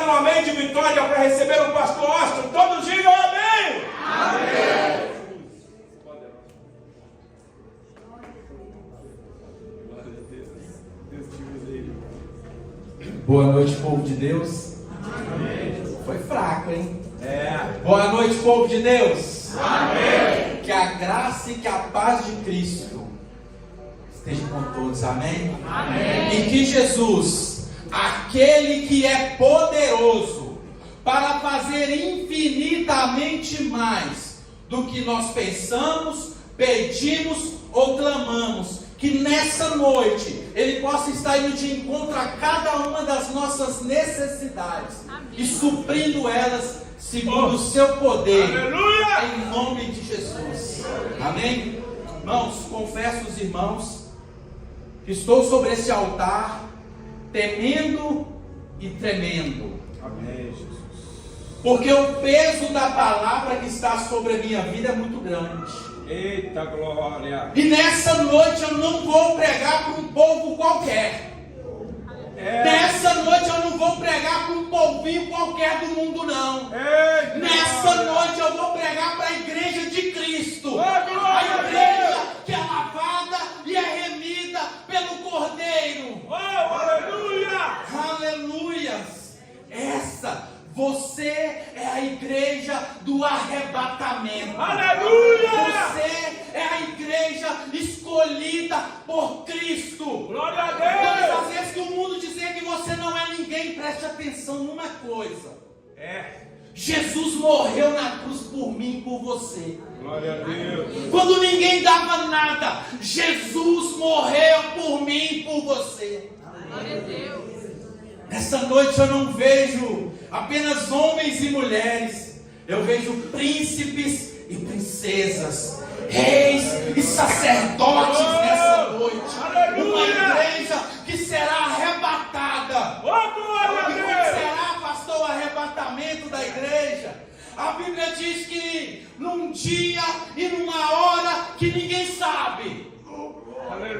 um amém de vitória para receber o pastor Austin? Todos digam amém! Amém! Boa noite, povo de Deus. Amém. Foi fraco, hein? É. Boa noite, povo de Deus. Amém! Que a graça e que a paz de Cristo esteja com todos, amém? Amém! E que Jesus, aquele que é poderoso para fazer infinitamente mais do que nós pensamos, pedimos ou clamamos, que nessa noite Ele possa estar indo de encontro a cada uma das nossas necessidades. Amém. E suprindo elas segundo o seu poder. Aleluia! Em nome de Jesus. Amém? Irmãos, confesso aos irmãos que estou sobre esse altar temendo e tremendo. Amém, Jesus. Porque o peso da palavra que está sobre a minha vida é muito grande. Eita glória! E nessa noite eu não vou pregar para um povo qualquer. Nessa noite eu não vou pregar para um povinho qualquer do mundo, não. Eita Nessa glória! noite eu vou pregar para a igreja de Cristo. Glória A a igreja que é lavada e é remida pelo Cordeiro. Oh, aleluia! Aleluias! Você é a igreja do arrebatamento. Aleluia! Você é a igreja escolhida por Cristo. Glória a Todas Deus! as vezes que o mundo dizer que você não é ninguém, preste atenção numa coisa. Jesus morreu na cruz por mim e por você. Glória a Deus! Quando ninguém dava nada, Jesus morreu por mim e por você. Glória a Deus! Nessa noite eu não vejo apenas homens e mulheres, eu vejo príncipes e princesas, reis e sacerdotes nessa noite. Uma igreja que será arrebatada. Oh, glória a E como Deus! será, pastor, o arrebatamento da igreja? A Bíblia diz que num dia e numa hora que ninguém sabe,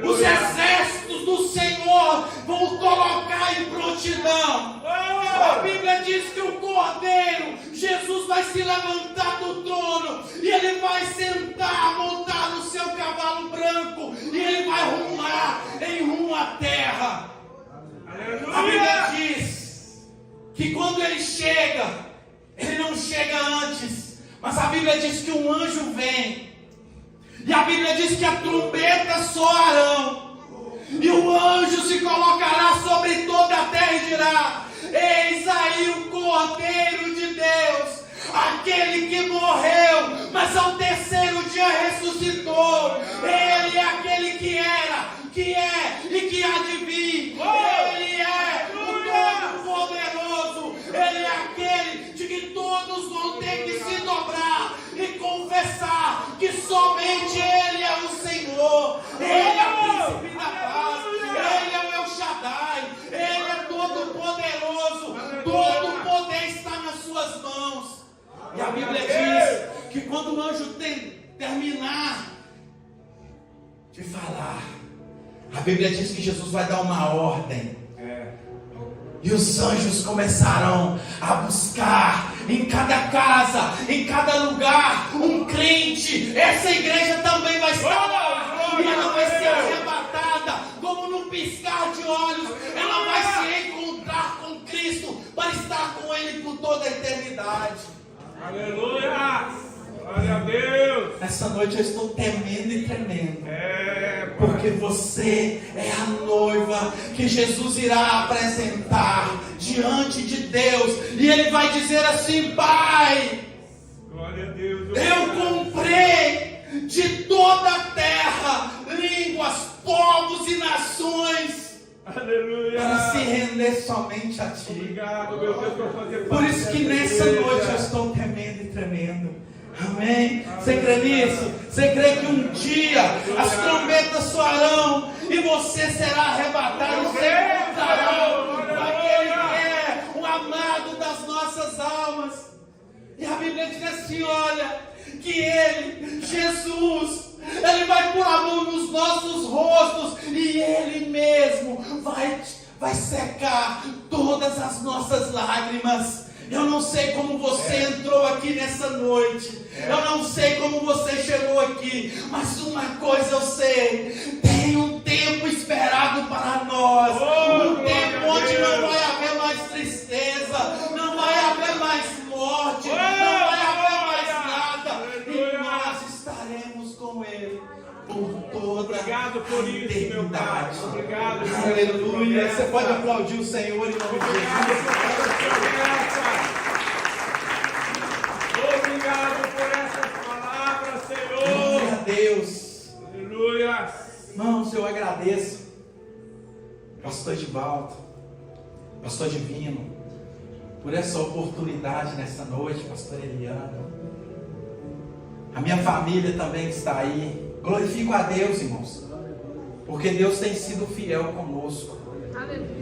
os exércitos do Senhor vão colocar em prontidão. A Bíblia diz que o Cordeiro, Jesus, vai se levantar do trono e ele vai sentar, montar no seu cavalo branco, e ele vai rumar em rumo à terra. A Bíblia diz que quando ele chega, ele não chega antes, mas a Bíblia diz que um anjo vem. E a Bíblia diz que a trombeta soarão, e o anjo se colocará sobre toda a terra e dirá: eis aí o Cordeiro de Deus, aquele que morreu, mas ao terceiro dia ressuscitou. Ele é aquele que era, que é e que há de vir. Ele é o Todo-Poderoso. Ele é aquele de que todos vão ter que se dobrar e confessar que somente Ele é o Senhor. Ele é o príncipe da paz. Ele é o El Shaddai. Ele é todo-poderoso. Todo o poder está nas suas mãos. E a Bíblia diz que quando o anjo terminar de falar, a Bíblia diz que Jesus vai dar uma ordem. E os anjos começarão a buscar em cada casa, em cada lugar, um crente. Essa igreja também vai estar lá. E ela vai ser arrebatada, como num piscar de olhos. Ela vai se encontrar com Cristo para estar com Ele por toda a eternidade. Aleluia! Glória a Deus! Essa noite eu estou temendo e tremendo. Porque você é a noiva que Jesus irá apresentar diante de Deus. E Ele vai dizer assim: Pai, Glória a Deus! eu comprei de toda a terra, línguas, povos e nações, Aleluia! para se render somente a Ti. Obrigado, meu Deus, por fazer Por parte isso que dessa nessa igreja. noite eu estou temendo e tremendo. Amém? Você crê nisso? Você crê que um dia as trombetas soarão e você será arrebatado? Você encontrará aquele que é o amado das nossas almas. E a Bíblia diz assim: olha, que Ele, Jesus, Ele vai pôr a mão nos nossos rostos e Ele mesmo vai vai secar todas as nossas lágrimas. Eu não sei como você entrou aqui nessa noite. Eu não sei como você chegou aqui. Mas uma coisa eu sei: tem um tempo esperado para nós. Um tempo onde não vai haver mais tristeza, não vai haver mais morte, não vai haver mais nada. E nós estaremos com Ele por toda Obrigado por isso, meu Pai. Obrigado. Aleluia. Você pode aplaudir o Senhor em nome de Jesus. Obrigado por essas palavras, Senhor. Glória a Deus. Aleluia. Irmãos, eu agradeço. Pastor Edivaldo, Pastor Divino, por essa oportunidade nessa noite, Pastor Eliano. A minha família também está aí. Glorifico a Deus, irmãos, porque Deus tem sido fiel conosco.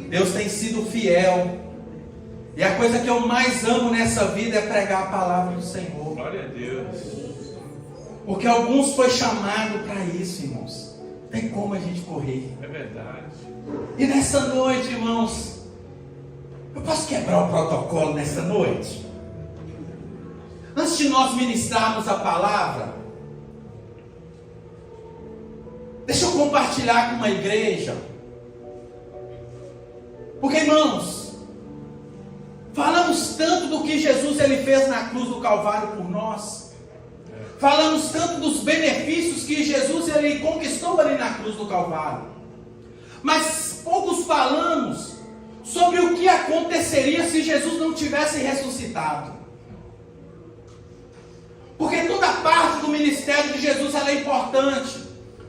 Deus tem sido fiel. E a coisa que eu mais amo nessa vida é pregar a palavra do Senhor. Glória a Deus. Porque alguns foi chamado para isso, irmãos. Não tem como a gente correr. É verdade. E nessa noite, irmãos, eu posso quebrar o protocolo nessa noite? Antes de nós ministrarmos a palavra, deixa eu compartilhar com uma igreja. Porque, irmãos, falamos tanto do que Jesus ele fez na cruz do Calvário por nós. Falamos tanto dos benefícios que Jesus ele conquistou ali na cruz do Calvário. Mas poucos falamos sobre o que aconteceria se Jesus não tivesse ressuscitado. Porque toda parte do ministério de Jesus ela é importante.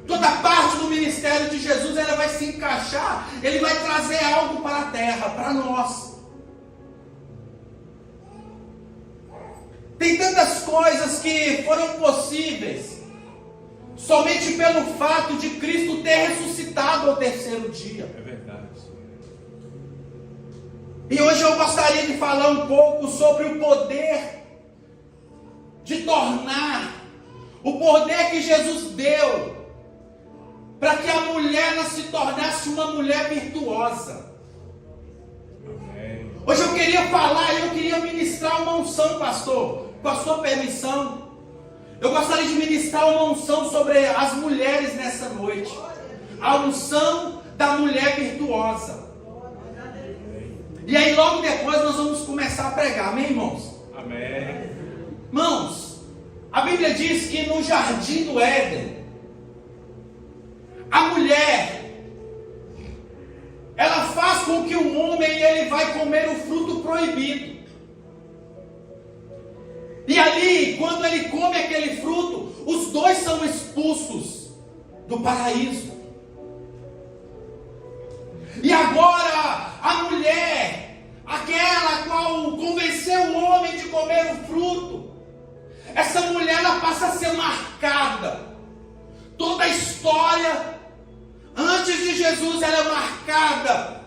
Toda parte do ministério de Jesus ela vai se encaixar. Ele vai trazer algo para a terra, para nós. Tem tantas coisas que foram possíveis somente pelo fato de Cristo ter ressuscitado ao terceiro dia. É verdade. E hoje eu gostaria de falar um pouco sobre o poder de tornar, o poder que Jesus deu para que a mulher ela se tornasse uma mulher virtuosa. Amém. Hoje eu queria falar, eu queria ministrar uma unção, pastor, com a sua permissão. Eu gostaria de ministrar uma unção sobre as mulheres nessa noite. A unção da mulher virtuosa. E aí logo depois nós vamos começar a pregar, amém, irmãos? Amém. Irmãos, a Bíblia diz que no jardim do Éden, a mulher, ela faz com que o homem ele vai comer o fruto proibido. E ali, quando ele come aquele fruto, os dois são expulsos do paraíso. E agora, a mulher, aquela qual convenceu o homem de comer o fruto, essa mulher ela passa a ser marcada. Toda a história, antes de Jesus, ela é marcada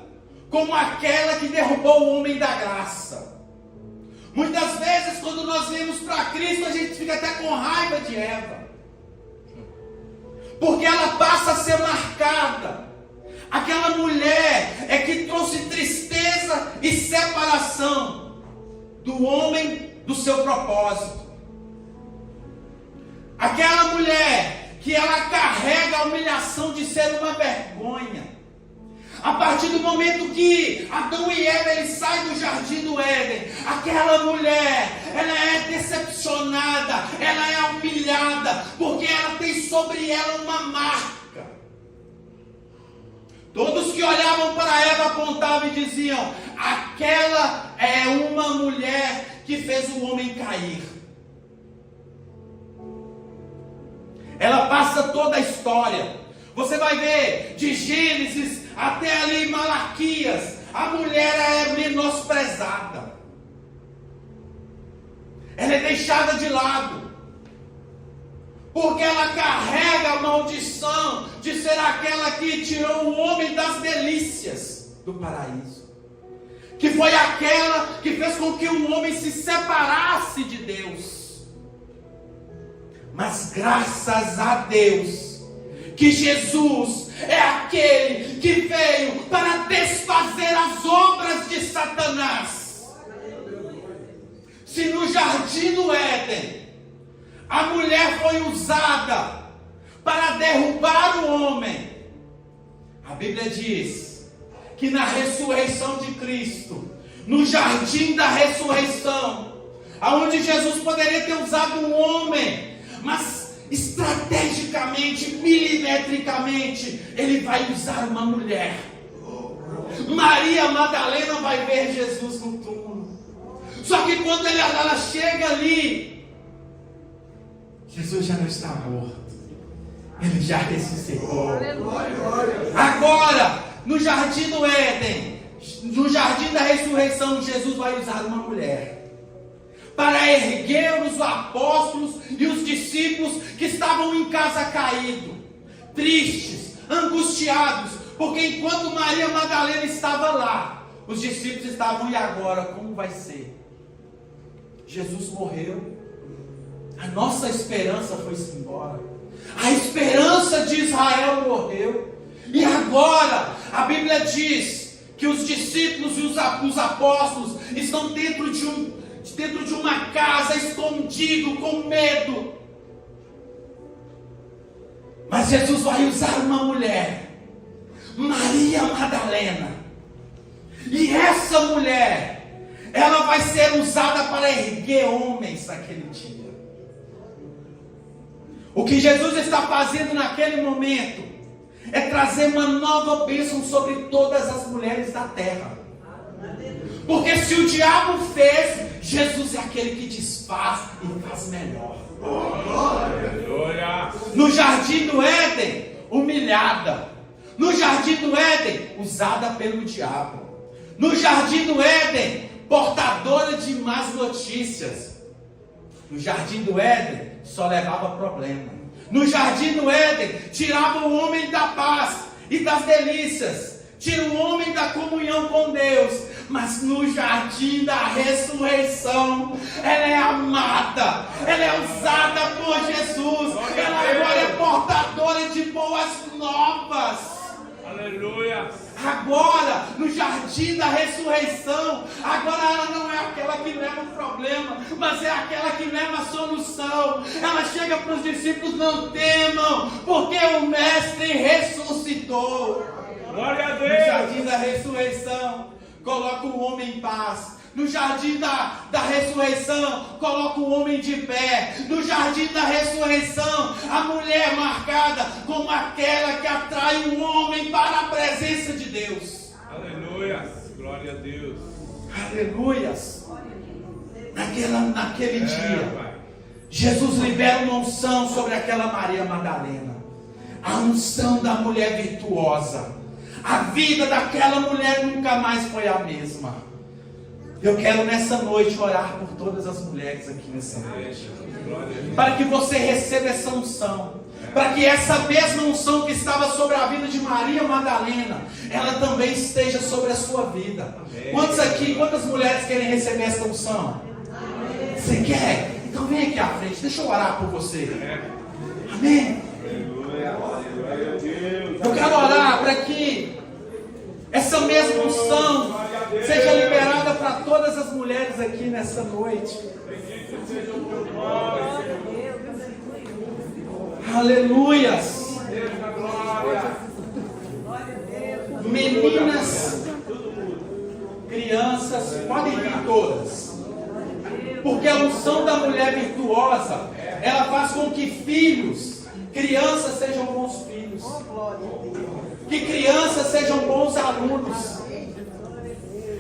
como aquela que derrubou o homem da graça. Muitas vezes, quando nós vemos para Cristo, a gente fica até com raiva de Eva, porque ela passa a ser marcada. Aquela mulher é que trouxe tristeza e separação do homem do seu propósito. Aquela mulher que ela carrega a humilhação de ser uma vergonha. A partir do momento que Adão e Eva eles saem do jardim do Éden, aquela mulher, ela é decepcionada, ela é humilhada, porque ela tem sobre ela uma marca. Todos que olhavam para Eva apontavam e diziam: aquela é uma mulher que fez o homem cair. Ela passa toda a história. Você vai ver de Gênesis até ali Malaquias, a mulher é menosprezada. Ela é deixada de lado. Porque ela carrega a maldição de ser aquela que tirou o homem das delícias do paraíso. Que foi aquela que fez com que o homem se separasse de Deus. Mas graças a Deus, que Jesus é aquele que veio para desfazer as obras de Satanás. Se no jardim do Éden a mulher foi usada para derrubar o homem, a Bíblia diz que na ressurreição de Cristo, no jardim da ressurreição, aonde Jesus poderia ter usado um homem, mas estrategicamente, milimetricamente, ele vai usar uma mulher. Maria Madalena vai ver Jesus no túmulo. Só que quando ela chega ali, Jesus já não está morto. Ele já ressuscitou. Agora, no jardim do Éden, no jardim da ressurreição, Jesus vai usar uma mulher para erguer os apóstolos e os discípulos que estavam em casa caídos, tristes, angustiados, porque enquanto Maria Madalena estava lá, os discípulos estavam, e agora, como vai ser? Jesus morreu, a nossa esperança foi-se embora, a esperança de Israel morreu, e agora, a Bíblia diz que os discípulos e os apóstolos estão dentro de uma casa, escondido, com medo. Mas Jesus vai usar uma mulher, Maria Madalena, e essa mulher, ela vai ser usada para erguer homens naquele dia. O que Jesus está fazendo naquele momento é trazer uma nova bênção sobre todas as mulheres da terra. Porque se o diabo fez, Jesus é aquele que desfaz e faz melhor. No jardim do Éden, humilhada. No jardim do Éden, usada pelo diabo. No jardim do Éden, portadora de más notícias. No jardim do Éden, só levava problema. No jardim do Éden, tirava o homem da paz e das delícias. Tira o homem da comunhão com Deus. Mas no jardim da ressurreição, ela é amada, ela é usada por Jesus, ela agora é portadora de boas novas. Aleluia. Agora, no jardim da ressurreição, agora ela não é aquela que leva o problema, mas é aquela que leva a solução. Ela chega para os discípulos: não temam, porque o Mestre ressuscitou. Glória a Deus. No jardim da ressurreição, coloca o homem em paz. No jardim da ressurreição, coloca o homem de pé. No jardim da ressurreição, a mulher marcada como aquela que atrai o homem para a presença de Deus. Aleluia. Glória a Deus. Aleluias. Naquele dia, Jesus libera uma unção sobre aquela Maria Madalena. A unção da mulher virtuosa. A vida daquela mulher nunca mais foi a mesma. Eu quero nessa noite orar por todas as mulheres aqui nessa noite, para que você receba essa unção, para que essa mesma unção que estava sobre a vida de Maria Madalena, ela também esteja sobre a sua vida. Quantos aqui, quantas mulheres querem receber essa unção? Você quer? Então vem aqui à frente, deixa eu orar por você. Amém? Eu quero orar para que essa mesma unção seja liberada para todas as mulheres aqui nessa noite. Aleluias. Meninas, crianças, podem vir todas. Porque a unção da mulher virtuosa, ela faz com que filhos, crianças sejam bons filhos. Que crianças sejam bons alunos.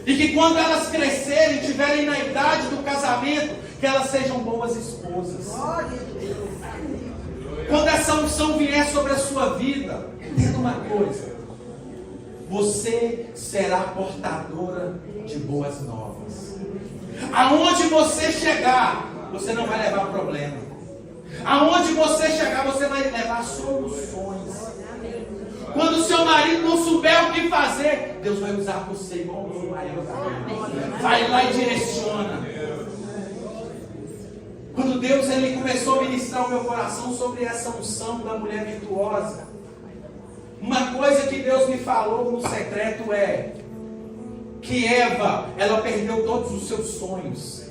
E que quando elas crescerem, tiverem na idade do casamento, que elas sejam boas esposas. Quando essa unção vier sobre a sua vida, entenda uma coisa: você será portadora de boas novas. Aonde você chegar, você não vai levar problema. Aonde você chegar, você vai levar soluções. Quando o seu marido não souber o que fazer, Deus vai usar você igual o marido. Vai lá e direciona. Quando Deus ele começou a ministrar o meu coração sobre essa unção da mulher virtuosa, Uma coisa que Deus me falou no secreto é que Eva, ela perdeu todos os seus sonhos.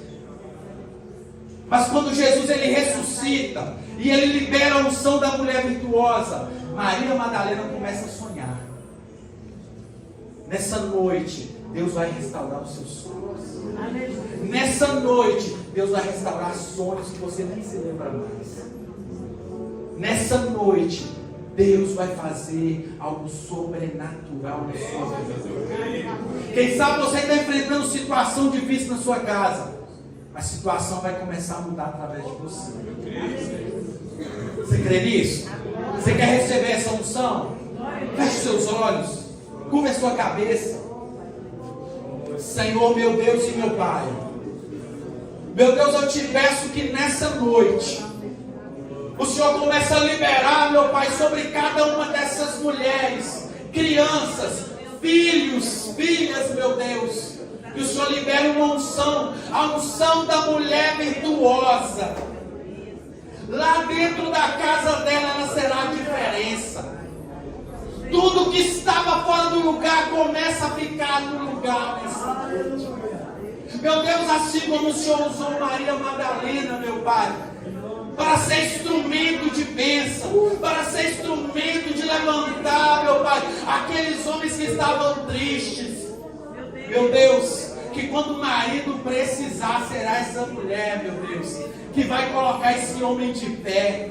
Mas quando Jesus ele ressuscita e ele libera a unção da mulher virtuosa, Maria Madalena começa a sonhar. Nessa noite, Deus vai restaurar os seus sonhos. Nessa noite, Deus vai restaurar sonhos que você nem se lembra mais. Nessa noite, Deus vai fazer algo sobrenatural na sua vida. Quem sabe você está enfrentando situação difícil na sua casa. A situação vai começar a mudar através de você. Você crê nisso? Você quer receber essa unção? Feche seus olhos. Curva a sua cabeça. Senhor, meu Deus e meu Pai. Meu Deus, eu te peço que nessa noite o Senhor começa a liberar, meu Pai, sobre cada uma dessas mulheres, crianças, filhos, filhas, meu Deus. Que o Senhor libere uma unção, a unção da mulher virtuosa. Lá dentro da casa dela, ela será a diferença. Tudo que estava fora do lugar começa a ficar no lugar nessa noite. Meu Deus, assim como o Senhor usou Maria Madalena, meu Pai, para ser instrumento de bênção, para ser instrumento de levantar, meu Pai, aqueles homens que estavam tristes. Meu Deus, que quando o marido precisar, será essa mulher, meu Deus, que vai colocar esse homem de pé.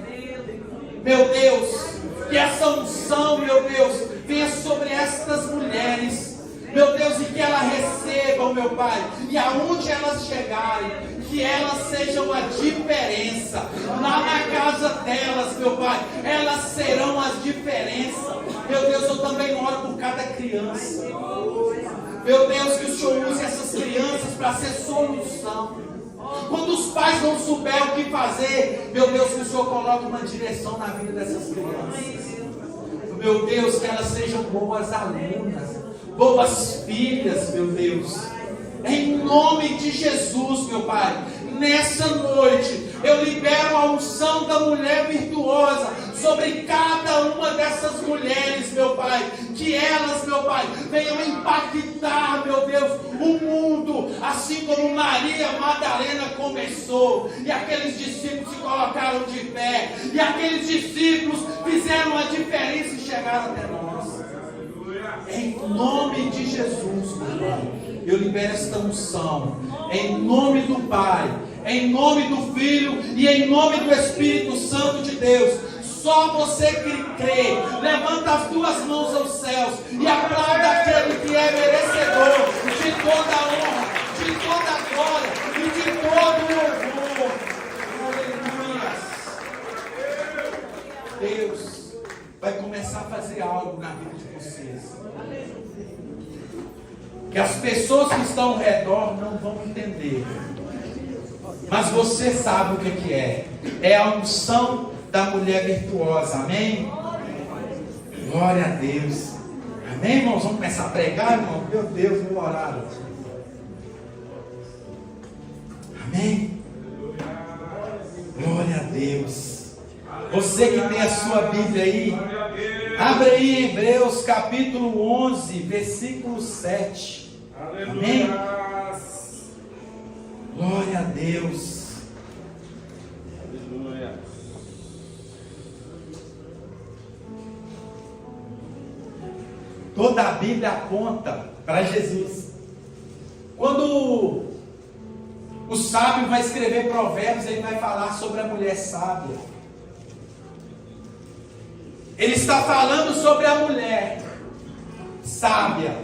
Meu Deus, que essa unção, meu Deus, venha sobre estas mulheres, meu Deus, e que elas recebam, meu Pai, e aonde elas chegarem, que elas sejam a diferença, lá na casa delas, meu Pai, elas serão a diferença. Meu Deus, eu também oro por cada criança. Meu Deus, que o Senhor use essas crianças para ser solução. Quando os pais não souberem o que fazer, meu Deus, que o Senhor coloque uma direção na vida dessas crianças. Meu Deus, que elas sejam boas alunas, boas filhas, meu Deus. Em nome de Jesus, meu Pai, nessa noite eu libero a unção da mulher virtuosa sobre cada uma dessas mulheres, meu Pai. Que elas, meu Pai, venham impactar, meu Deus, o mundo, assim como Maria Madalena começou, e aqueles discípulos se colocaram de pé, e aqueles discípulos fizeram a diferença e chegaram até nós. Em nome de Jesus, meu Pai, eu libero esta unção, em nome do Pai, em nome do Filho e em nome do Espírito Santo de Deus. Só você que crê, levanta as duas mãos aos céus e aplauda aquele que é merecedor de toda a honra, de toda a glória e de todo o louvor. Aleluia. Deus vai começar a fazer algo na vida de vocês. Que as pessoas que estão ao redor não vão entender. Mas você sabe o que é. É a unção da mulher virtuosa, amém? Glória a Deus, amém, irmãos? Vamos começar a pregar, irmão? Meu Deus, meu horário, amém? Glória a Deus. Você que tem a sua Bíblia aí, abre aí Hebreus capítulo 11, versículo 7, amém? Glória a Deus. Toda a Bíblia aponta para Jesus. Quando o sábio vai escrever Provérbios, ele vai falar sobre a mulher sábia. Ele está falando sobre a mulher sábia,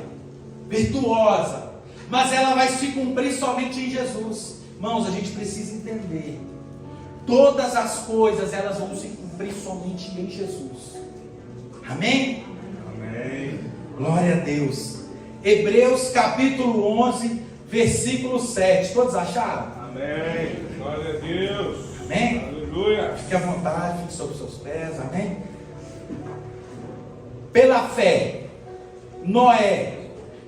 virtuosa, mas ela vai se cumprir somente em Jesus. Irmãos, a gente precisa entender. Todas as coisas, elas vão se cumprir somente em Jesus. Amém? Amém. Glória a Deus. Hebreus capítulo 11, versículo 7. Todos acharam? Amém. Glória a Deus. Amém? Aleluia. Fique à vontade, fique sobre os seus pés. Amém? Pela fé, Noé,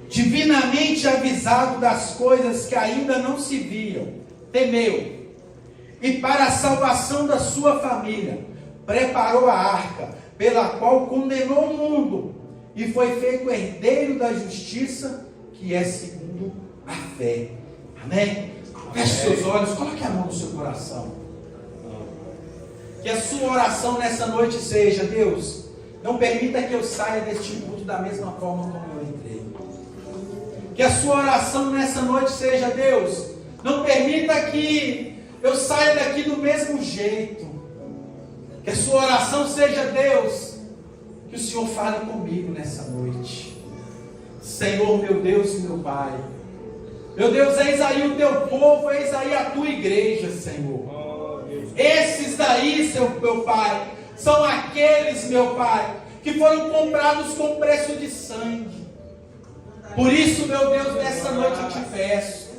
divinamente avisado das coisas que ainda não se viam, temeu, e para a salvação da sua família, preparou a arca, pela qual condenou o mundo e foi feito herdeiro da justiça, que é segundo a fé. Amém? Feche seus olhos, coloque a mão no seu coração. Que a sua oração nessa noite seja: Deus, não permita que eu saia deste culto da mesma forma como eu entrei. Que a sua oração nessa noite seja: Deus, não permita que eu saia daqui do mesmo jeito. Que a sua oração seja: Deus, que o Senhor fale comigo nessa noite. Senhor, meu Deus e meu Pai, meu Deus, eis aí o teu povo, eis aí a tua igreja, Senhor. Esses daí, meu Pai, são aqueles, meu Pai, que foram comprados com preço de sangue. Por isso, meu Deus, nessa noite eu te peço,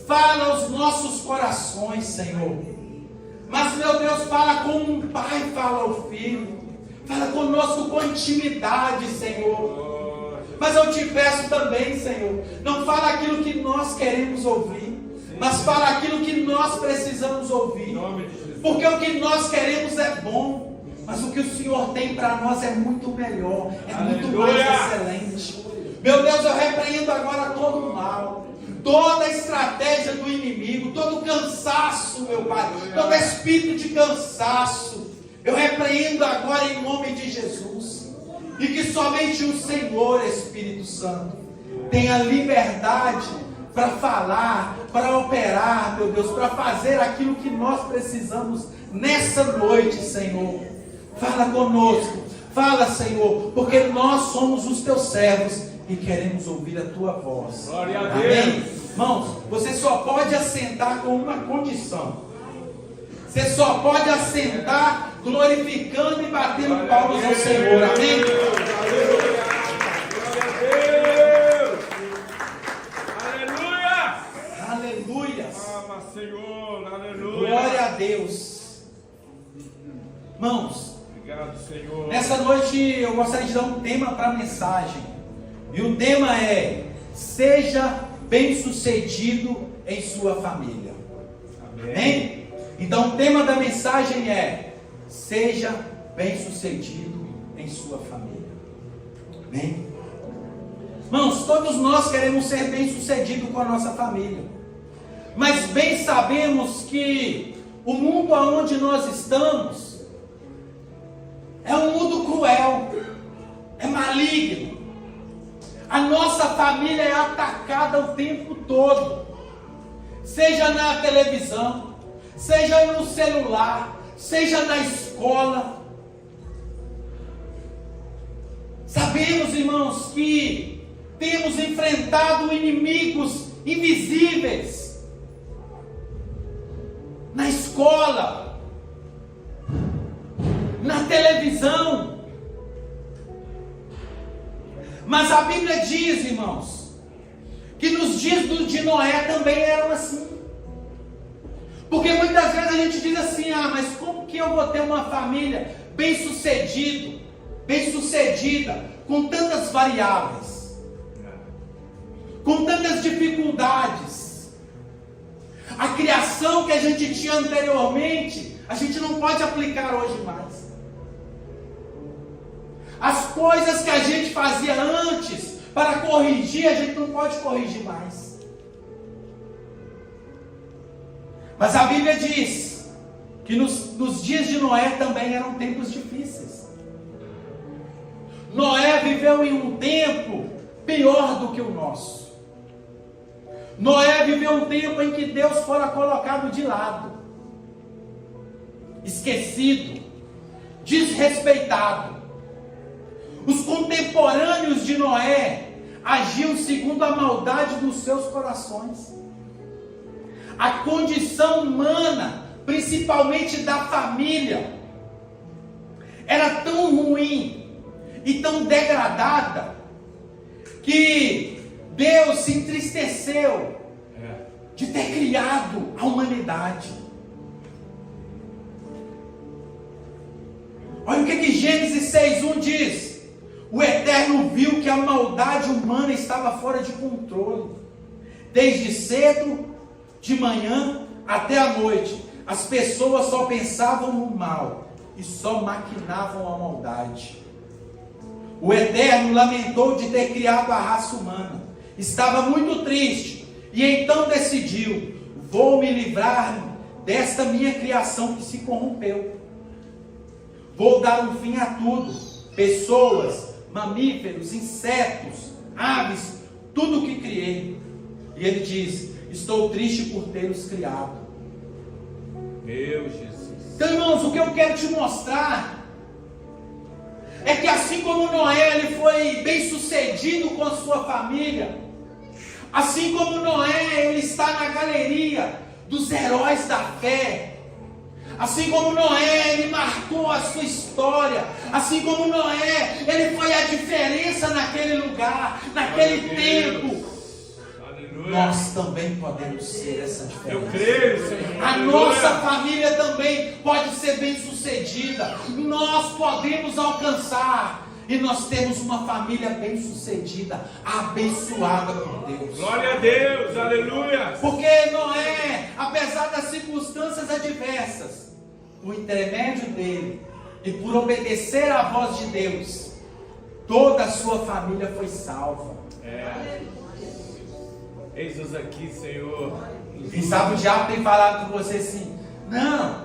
fala aos nossos corações, Senhor. Mas, meu Deus, fala como um pai fala ao filho. Fala conosco com intimidade, Senhor. Mas eu te peço também, Senhor, não fala aquilo que nós queremos ouvir, mas fala aquilo que nós precisamos ouvir. Porque o que nós queremos é bom, mas o que o Senhor tem para nós é muito melhor, é muito mais excelente. Meu Deus, eu repreendo agora todo o mal, toda a estratégia do inimigo, todo o cansaço, meu Pai, todo espírito de cansaço, eu repreendo agora em nome de Jesus. E que somente o Senhor, Espírito Santo, tenha liberdade para falar, para operar, meu Deus, para fazer aquilo que nós precisamos nessa noite, Senhor. Fala conosco, fala, Senhor, porque nós somos os teus servos e queremos ouvir a tua voz. Glória a Deus. Amém? Irmãos, você só pode assentar com uma condição. Você só pode assentar glorificando e batendo palmas ao Senhor. Amém? Aleluia! Aleluia! Ama, Senhor, aleluia! Glória a Deus! Irmãos, Obrigado, Senhor. nessa noite eu gostaria de dar um tema para a mensagem. E o tema é: seja bem-sucedido em sua família. Amém? Então o tema da mensagem é: seja bem-sucedido em sua família. Amém? Irmãos, todos nós queremos ser bem-sucedidos com a nossa família. Mas bem sabemos que o mundo onde nós estamos é um mundo cruel, é maligno. A nossa família é atacada o tempo todo. Seja na televisão, seja no celular, seja na escola. Sabemos, irmãos, que temos enfrentado inimigos invisíveis na escola, na televisão. Mas a Bíblia diz, irmãos, que nos dias de Noé também eram assim. Porque muitas vezes a gente diz assim: ah, mas como que eu vou ter uma família bem-sucedida, com tantas variáveis, com tantas dificuldades? A criação que a gente tinha anteriormente, a gente não pode aplicar hoje mais. As coisas que a gente fazia antes para corrigir, a gente não pode corrigir mais. Mas a Bíblia diz que nos dias de Noé também eram tempos difíceis. Noé viveu em um tempo pior do que o nosso. Noé viveu um tempo em que Deus fora colocado de lado, esquecido, desrespeitado. Os contemporâneos de Noé agiam segundo a maldade dos seus corações. A condição humana, principalmente da família, era tão ruim e tão degradada que Deus se entristeceu de ter criado a humanidade. Olha o que Gênesis 6:1 diz: o Eterno viu que a maldade humana estava fora de controle. Desde cedo, de manhã até a noite, as pessoas só pensavam no mal e só maquinavam a maldade. O Eterno lamentou de ter criado a raça humana. Estava muito triste e então decidiu: vou me livrar desta minha criação que se corrompeu. Vou dar um fim a tudo: pessoas, mamíferos, insetos, aves, tudo o que criei. E ele diz: estou triste por tê-los criado. Meu Jesus. Então, irmãos, o que eu quero te mostrar é que assim como Noé ele foi bem sucedido com a sua família, assim como Noé ele está na galeria dos heróis da fé, assim como Noé ele marcou a sua história, assim como Noé ele foi a diferença naquele lugar, naquele tempo, nós também podemos ser essa diferença. Eu creio, Senhor. A nossa família também pode ser bem sucedida. Nós podemos alcançar. E nós temos uma família bem sucedida, abençoada por Deus. Glória a Deus, aleluia. Porque Noé, apesar das circunstâncias adversas, por intermédio dele e por obedecer à voz de Deus, toda a sua família foi salva. Eis-nos aqui, Senhor. Quem sabe o diabo tem falado com você assim: não,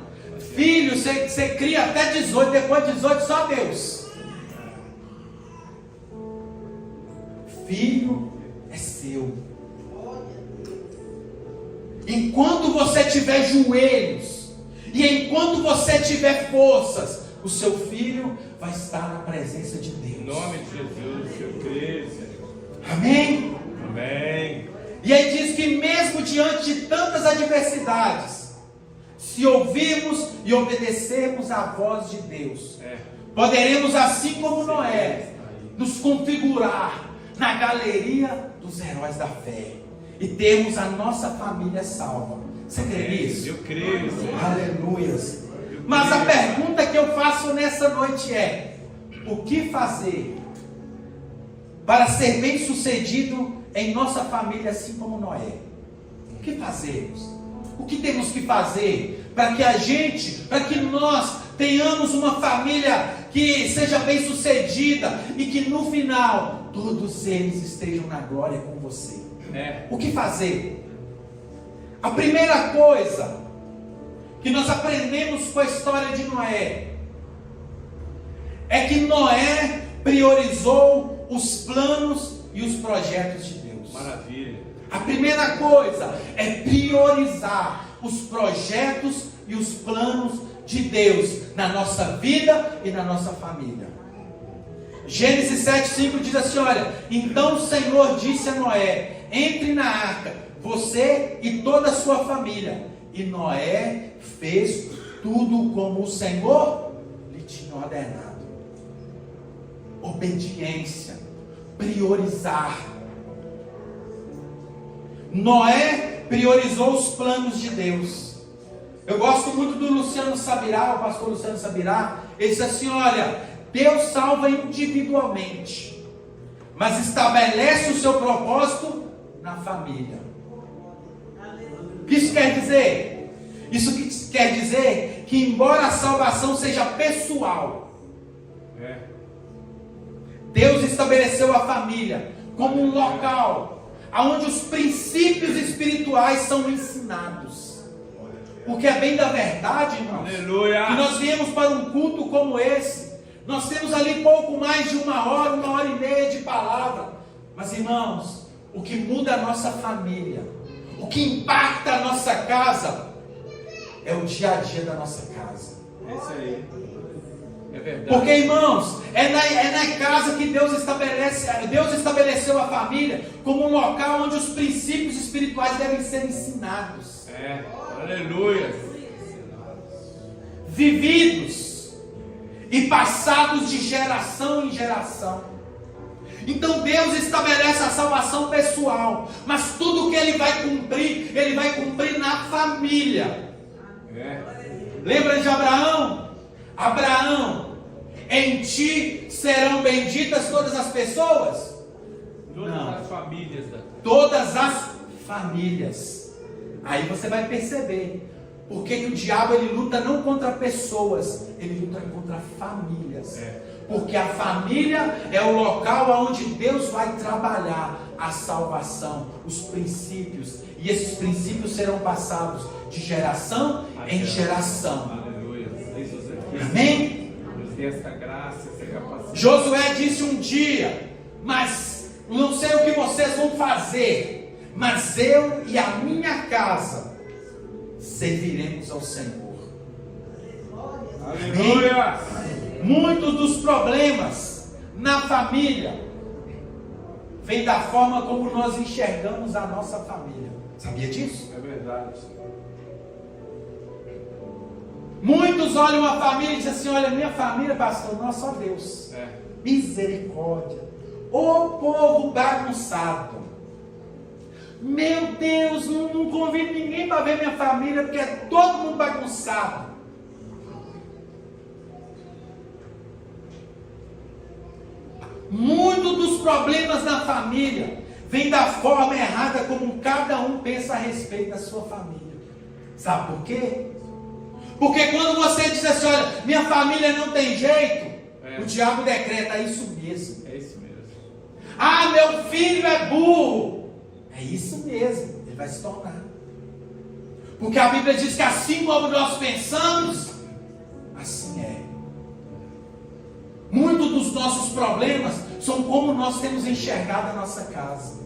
filho, você cria até 18, depois de 18 só Deus. Filho é seu. Enquanto você tiver joelhos e enquanto você tiver forças, o seu filho vai estar na presença de Deus. Em nome de Jesus, eu creio, Senhor. Amém? Amém. E aí diz que mesmo diante de tantas adversidades, se ouvirmos e obedecermos à voz de Deus, poderemos, assim como Noé, nos configurar na galeria dos heróis da fé e termos a nossa família salva. Você crê nisso? Eu creio, Senhor. Aleluias. Mas a pergunta que eu faço nessa noite é: o que fazer para ser bem sucedido em nossa família, assim como Noé? O que fazemos? O que temos que fazer para que nós tenhamos uma família que seja bem sucedida e que no final todos eles estejam na glória com você? O que fazer? A primeira coisa que nós aprendemos com a história de Noé é que Noé priorizou os planos e os projetos de Deus. Maravilha. A primeira coisa é priorizar os projetos e os planos de Deus na nossa vida e na nossa família. Gênesis 7:5 diz assim: olha, então o Senhor disse a Noé: entre na arca, você e toda a sua família. E Noé fez tudo como o Senhor lhe tinha ordenado. Obediência, priorizar. Noé priorizou os planos de Deus. Eu gosto muito do Luciano Sabirá, o pastor Luciano Sabirá. Ele diz assim: olha, Deus salva individualmente, mas estabelece o seu propósito na família. O que isso quer dizer? Isso quer dizer que embora a salvação seja pessoal, Deus estabeleceu a família como um local onde os princípios espirituais são ensinados. Porque é bem da verdade, irmãos, Aleluia. que nós viemos para um culto como esse. Nós temos ali pouco mais de 1 hora e meia de palavra. Mas, irmãos, o que muda a nossa família, o que impacta a nossa casa, é o dia a dia da nossa casa. É isso aí. É verdade. Porque, irmãos, é na casa que Deus estabeleceu a família como um local onde os princípios espirituais devem ser ensinados. Aleluia. Vividos e passados de geração em geração. Então Deus estabelece a salvação pessoal, mas tudo que Ele vai cumprir na família. Lembra de Abraão? Abraão, em ti serão benditas todas as pessoas? Todas as famílias. Todas as famílias. Aí você vai perceber, Porque que o diabo ele luta não contra pessoas, ele luta contra famílias. Porque a família é o local onde Deus vai trabalhar a salvação, os princípios. E esses princípios serão passados de geração em geração. Aleluia. Amém? Nos dê essa graça, essa capacidade. Josué disse um dia: mas não sei o que vocês vão fazer, mas eu e a minha casa serviremos ao Senhor. Aleluia. Muitos dos problemas na família vem da forma como nós enxergamos a nossa família. Sabia disso? É verdade. Muitos olham a família e dizem assim: olha, minha família, pastor, não é só Deus. Misericórdia. Ô povo bagunçado. Meu Deus, não convido ninguém para ver minha família, porque é todo mundo bagunçado. Muitos dos problemas na família vem da forma errada como cada um pensa a respeito da sua família. Sabe por quê? Porque quando você diz assim: olha, minha família não tem jeito, o diabo decreta: é isso mesmo. É isso mesmo. Ah, meu filho é burro. É isso mesmo, ele vai se tornar. Porque a Bíblia diz que assim como nós pensamos, assim é. Muitos dos nossos problemas são como nós temos enxergado a nossa casa.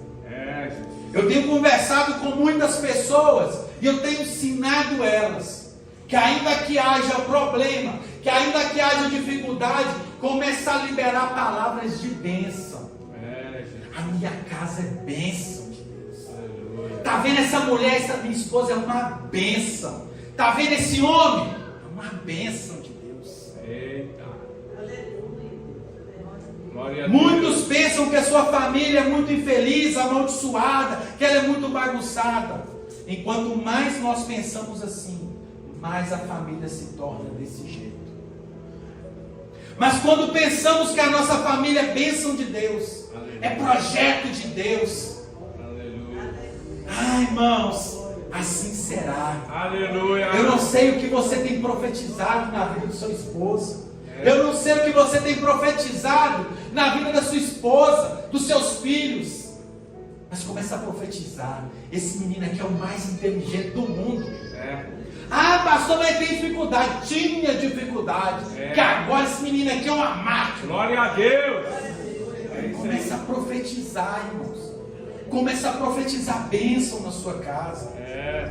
Eu tenho conversado com muitas pessoas e eu tenho ensinado elas que ainda que haja problema, que ainda que haja dificuldade, começa a liberar palavras de bênção. A minha casa é bênção de Deus. Está vendo essa mulher, essa minha esposa é uma bênção. Está vendo esse homem? É uma bênção de Deus. Eita. Muitos pensam que a sua família é muito infeliz, amaldiçoada, que ela é muito bagunçada. Enquanto mais nós pensamos assim, mais a família se torna desse jeito. Mas quando pensamos que a nossa família é bênção de Deus, é projeto de Deus, ai, irmãos, assim será. Aleluia. Eu não sei o que você tem profetizado na vida do seu esposo. Eu não sei o que você tem profetizado na vida da sua esposa, dos seus filhos. Mas começa a profetizar: esse menino aqui é o mais inteligente do mundo. Ah, pastor, mas tem dificuldade. Tinha dificuldade. Que agora esse menino aqui é uma máquina. Glória a Deus. Começa a profetizar, irmãos. Começa a profetizar bênção na sua casa.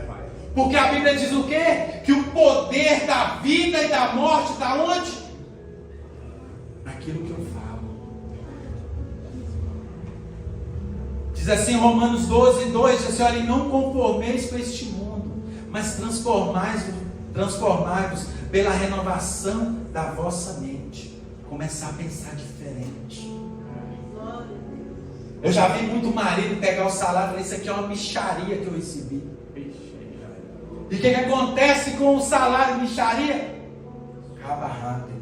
Pai. Porque a Bíblia diz o quê? Que o poder da vida e da morte está onde? Naquilo que eu falo. Diz assim em Romanos 12:2, diz assim: olha, não conformeis com este mundo, mas transformai-vos pela renovação da vossa mente. Começar a pensar diferente. Eu já vi muito marido pegar o salário e falar: isso aqui é uma mixaria que eu recebi. E o que acontece com o salário mixaria? Acaba rápido.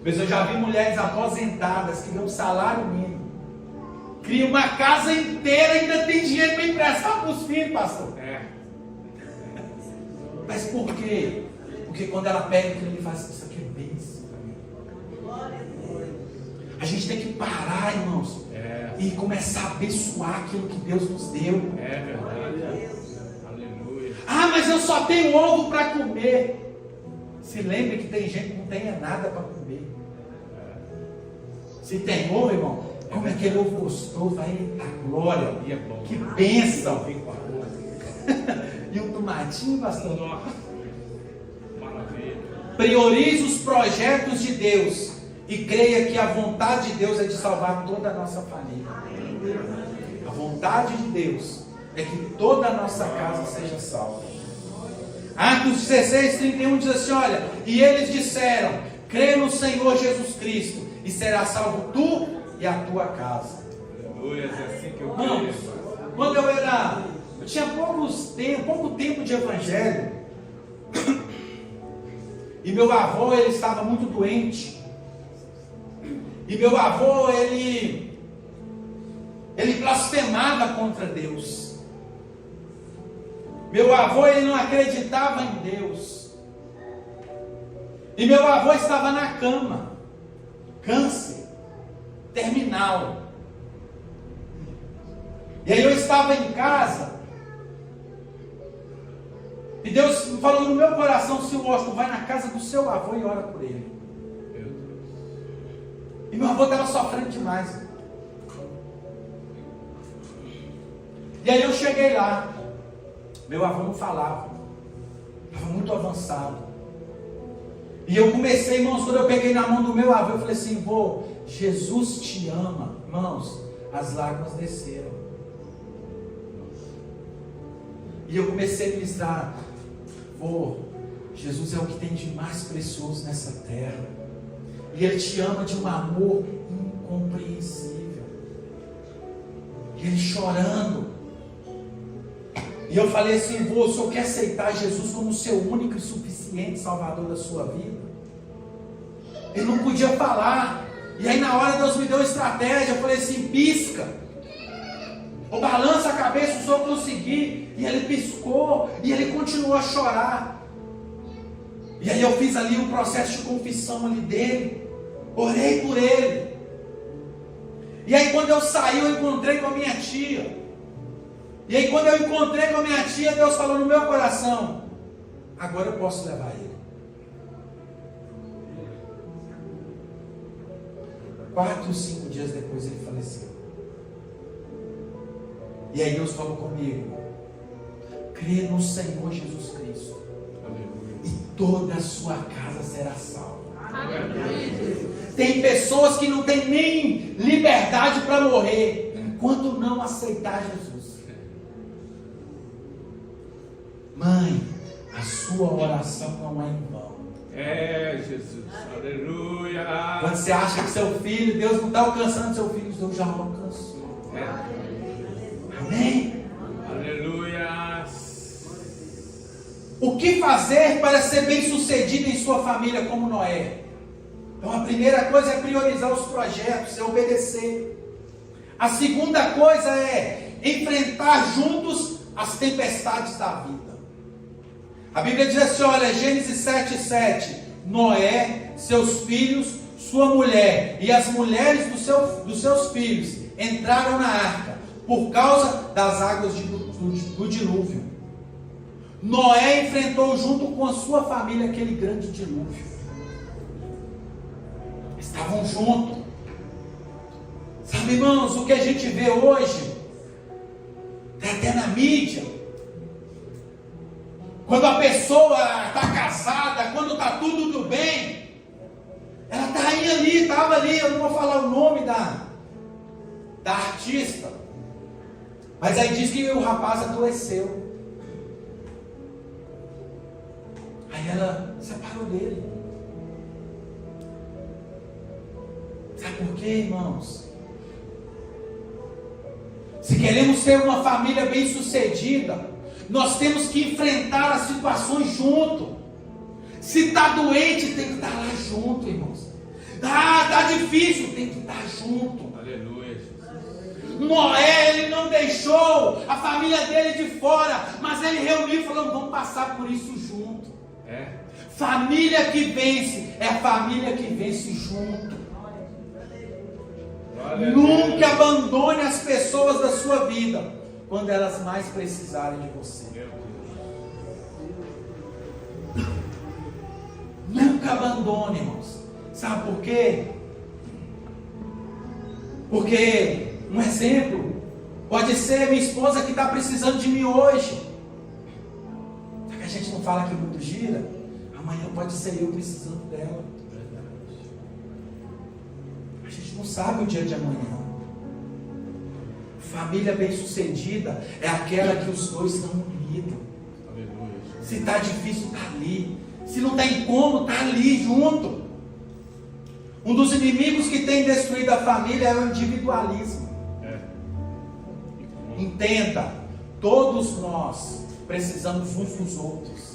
Mas eu já vi mulheres aposentadas que dão salário mínimo, cria uma casa inteira e ainda tem dinheiro para emprestar para os filhos, pastor. Mas por quê? Porque quando ela pega aquilo, ele faz: isso aqui é bênção. A gente tem que parar, irmãos, e começar a abençoar aquilo que Deus nos deu. É verdade. Aleluia. Ah, mas eu só tenho ovo para comer. Se lembre que tem gente que não tem nada para comer. Se tem ovo, irmão, como aquele ovo gostoso, aí a glória, que bênção. E um tomatinho, pastor. Maravilha. Priorize os projetos de Deus e creia que a vontade de Deus é de salvar toda a nossa família. A vontade de Deus é que toda a nossa casa seja salva. Atos 16:31 diz assim: olha, e eles disseram: crê no Senhor Jesus Cristo e será salvo tu e a tua casa. Aleluia, é assim que eu Irmãos, quando eu tinha pouco tempo de evangelho, e meu avô, ele estava muito doente, e meu avô, ele blasfemava contra Deus. Meu avô, ele não acreditava em Deus. E meu avô estava na cama, câncer terminal. E aí eu estava em casa, e Deus falou no meu coração: Senhor Washington, vai na casa do seu avô e ora por ele. E meu avô estava sofrendo demais. E aí eu cheguei lá, meu avô não falava, estava muito avançado. E eu comecei, irmãos, quando eu peguei na mão do meu avô, eu falei assim: vô, Jesus te ama. Irmãos, as lágrimas desceram. E eu comecei a ministrar: vô, Jesus é o que tem de mais precioso nessa terra. E Ele te ama de um amor incompreensível. E Ele chorando. E eu falei assim: vô, o senhor quer aceitar Jesus como o seu único e suficiente Salvador da sua vida? Ele não podia falar. E aí na hora Deus me deu uma estratégia. Eu falei assim: pisca. Ou balança a cabeça, o senhor conseguir. E ele piscou. E ele continuou a chorar. E aí eu fiz ali um processo de confissão ali dele. Orei por ele. E aí quando eu saí, eu encontrei com a minha tia. E aí quando eu encontrei com a minha tia, Deus falou no meu coração: agora eu posso levar ele. 4 ou 5 dias depois ele faleceu. E aí Deus falou comigo: crê no Senhor Jesus Cristo, e toda a sua casa será salva. Tem pessoas que não têm nem liberdade para morrer enquanto não aceitar Jesus. Mãe, a sua oração não é em vão. É, Jesus. Aleluia. Quando você acha que seu filho, Deus não está alcançando seu filho, Deus já alcançou. Amém? Aleluia. O que fazer para ser bem sucedido em sua família como Noé? Então a primeira coisa é priorizar os projetos, é obedecer. A segunda coisa é enfrentar juntos as tempestades da vida. A Bíblia diz assim, olha, Gênesis 7:7, Noé, seus filhos, sua mulher e as mulheres dos seus filhos entraram na arca por causa das águas do dilúvio. Noé enfrentou junto com a sua família aquele grande dilúvio. Estavam juntos. Sabe, irmãos, o que a gente vê hoje, até na mídia, quando a pessoa está casada, quando está tudo bem, ela está ali, estava ali, eu não vou falar o nome da artista, mas aí diz que o rapaz adoeceu. Aí ela separou dele. Sabe por quê, irmãos? Se queremos ter uma família bem sucedida, nós temos que enfrentar as situações junto. Se está doente, tem que estar lá junto, irmãos. Está difícil, tem que estar junto. Aleluia. Noé, ele não deixou a família dele de fora, mas ele reuniu e falou, vamos passar por isso junto. Família que vence, é a família que vence junto. Nunca abandone as pessoas da sua vida quando elas mais precisarem de você. Nunca abandone, irmãos. Sabe por quê? Porque, um exemplo, pode ser minha esposa que está precisando de mim hoje. Só que a gente não fala que o mundo gira. Amanhã pode ser eu precisando dela. A gente não sabe o dia de amanhã. Família bem sucedida é aquela que os dois estão unidos. Se está difícil, está ali. Se não tem como, está ali junto. Um dos inimigos que tem destruído a família é o individualismo. Entenda, todos nós precisamos uns dos outros.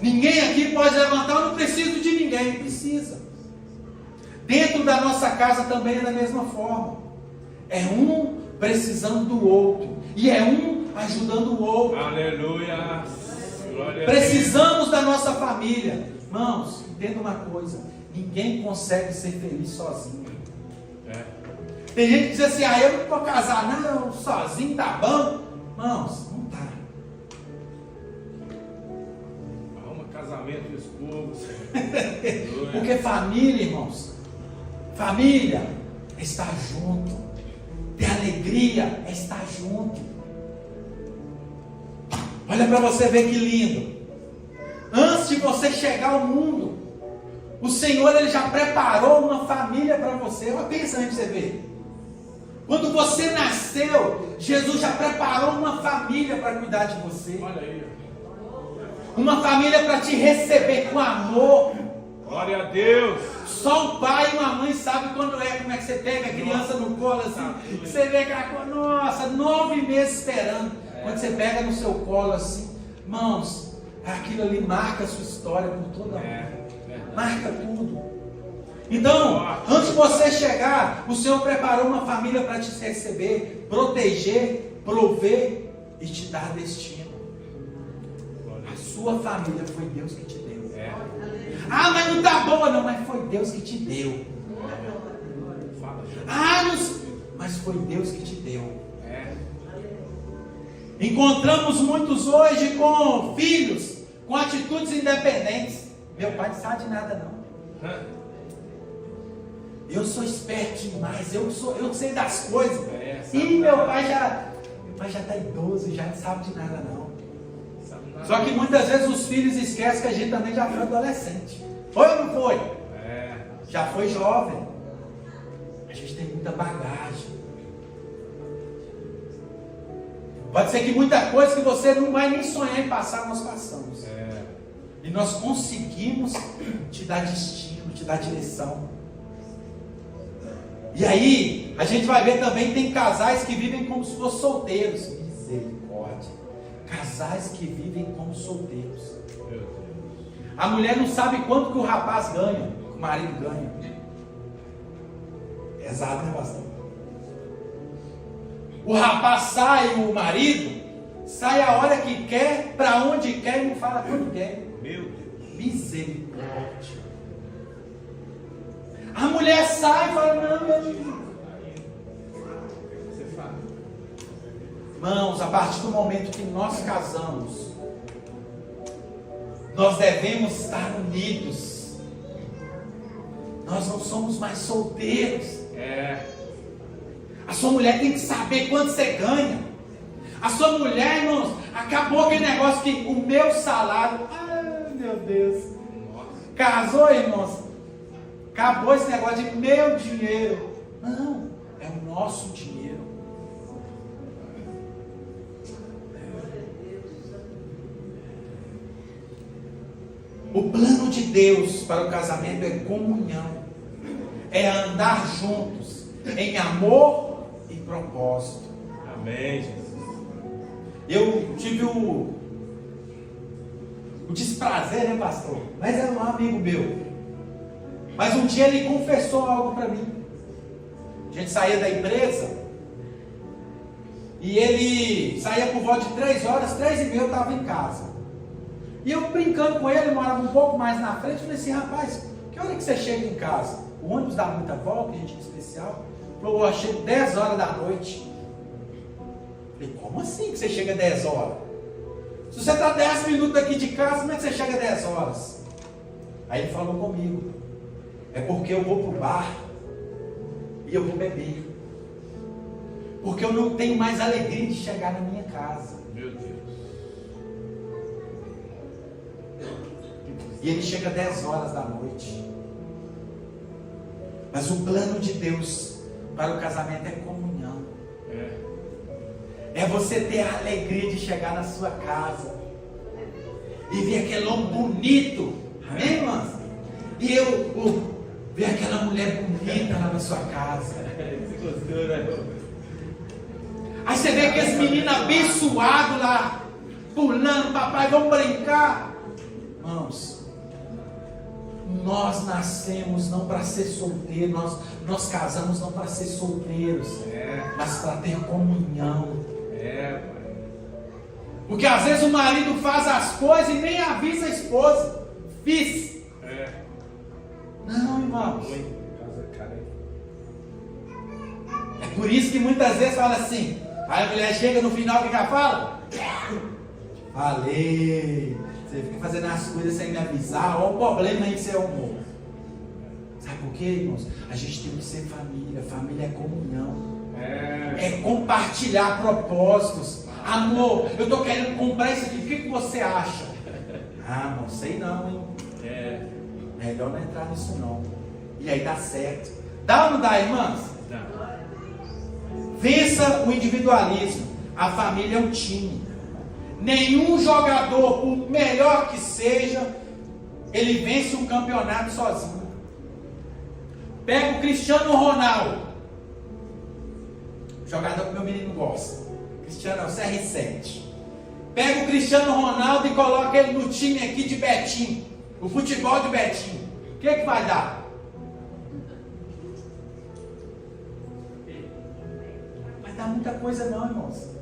Ninguém aqui pode levantar, eu não preciso de ninguém. Precisa. Dentro da nossa casa também é da mesma forma. É um precisando do outro. E é um ajudando o outro. Aleluia. Glória a Precisamos da nossa família. Irmãos, entenda uma coisa: ninguém consegue ser feliz sozinho. Deus. Tem gente que diz assim: eu não vou casar, não, sozinho tá bom. Irmãos, não tá. Arruma casamento e esposa. Porque família, irmãos, família é estar junto. Ter alegria é estar junto. Olha para você ver que lindo. Antes de você chegar ao mundo, o Senhor ele já preparou uma família para você. Olha, pensa aí para você ver. Quando você nasceu, Jesus já preparou uma família para cuidar de você. Olha aí. Uma família para te receber com amor. Glória a Deus. Só o pai e uma mãe sabem quando é, como é que você pega a criança no colo assim. Você vê aquela coisa, nossa, 9 meses esperando. Quando você pega no seu colo assim, irmãos, aquilo ali marca a sua história por toda a vida. Marca tudo. Então, antes de você chegar, o Senhor preparou uma família para te receber, proteger, prover e te dar destino. A sua família foi Deus que te deu. Ah, mas não está boa não, mas foi Deus que te deu. Ah, mas foi Deus que te deu. Encontramos muitos hoje com filhos, com atitudes independentes. Meu pai não sabe de nada não. Eu sou esperto demais, eu sei das coisas. E meu pai já está idoso e já não sabe de nada não. Só que muitas vezes os filhos esquecem que a gente também já foi adolescente. Foi ou não foi? Já foi jovem. A gente tem muita bagagem. Pode ser que muita coisa que você não vai nem sonhar em passar, nós passamos. E nós conseguimos te dar destino, te dar direção. E aí, a gente vai ver também que tem casais que vivem como se fossem solteiros. Misericórdia. Casais que vivem como solteiros. A mulher não sabe quanto que o rapaz ganha, que o marido ganha. Pesado, né, pastor? O rapaz sai, o marido sai a hora que quer, para onde quer e não fala quando quer. Meu Deus. Misericórdia. A mulher sai e fala: não, meu Deus. Você fala. Irmãos, a partir do momento que nós casamos, nós devemos estar unidos. Nós não somos mais solteiros. A sua mulher tem que saber quanto você ganha. A sua mulher, irmãos, acabou aquele negócio que o meu salário. Ai, meu Deus. Casou, irmãos? Acabou esse negócio de meu dinheiro. Não, é o nosso dinheiro. O plano de Deus para o casamento é comunhão. É andar juntos em amor e propósito. Amém, Jesus. Eu tive o desprazer, né, pastor? Mas era um amigo meu. Mas um dia ele confessou algo para mim. A gente saía da empresa e ele saía por volta de 3 horas, 3h30 eu estava em casa. E eu brincando com ele, morava um pouco mais na frente, falei assim: rapaz, que hora que você chega em casa? O ônibus dá muita volta, a gente é especial. Falou: eu chego 10 horas da noite. Falei: como assim que você chega 10 horas? Se você está 10 minutos daqui de casa, como é que você chega 10 horas? Aí ele falou comigo: é porque eu vou para o bar e eu vou beber. Porque eu não tenho mais alegria de chegar na minha casa. Meu Deus. E ele chega 10 horas da noite. Mas o plano de Deus para o casamento é comunhão. É você ter a alegria de chegar na sua casa e ver aquele homem bonito. Amém, irmãs? E eu ver aquela mulher bonita lá na sua casa. Você gostou, né? Aí você vê aqueles meninos abençoados lá, pulando: papai, vamos brincar. Irmãos, nós nascemos não para ser solteiros, nós casamos não para ser solteiros, mas para ter comunhão. Pai. Porque às vezes o marido faz as coisas e nem avisa a esposa. Fiz. Não, irmãos. É por isso que muitas vezes fala assim. Aí a mulher chega no final, o que ela fala? Falei. Você fica fazendo as coisas sem me avisar. Olha o problema aí que você arrumou. Sabe por quê, irmãos? A gente tem que ser família. Família é comunhão. É compartilhar propósitos. Amor, eu estou querendo comprar isso aqui. O que você acha? Ah, não sei não, hein? Melhor não entrar nisso não. E aí dá certo. Dá ou não dá, irmãs? Dá. Vença o individualismo. A família é um time. Nenhum jogador, por melhor que seja, ele vence um campeonato sozinho. Pega o Cristiano Ronaldo, jogador que meu menino gosta. Cristiano é o CR7. Pega o Cristiano Ronaldo e coloca ele no time aqui de Betim, o futebol de Betim. O que vai dar? Vai dar muita coisa não, irmãos.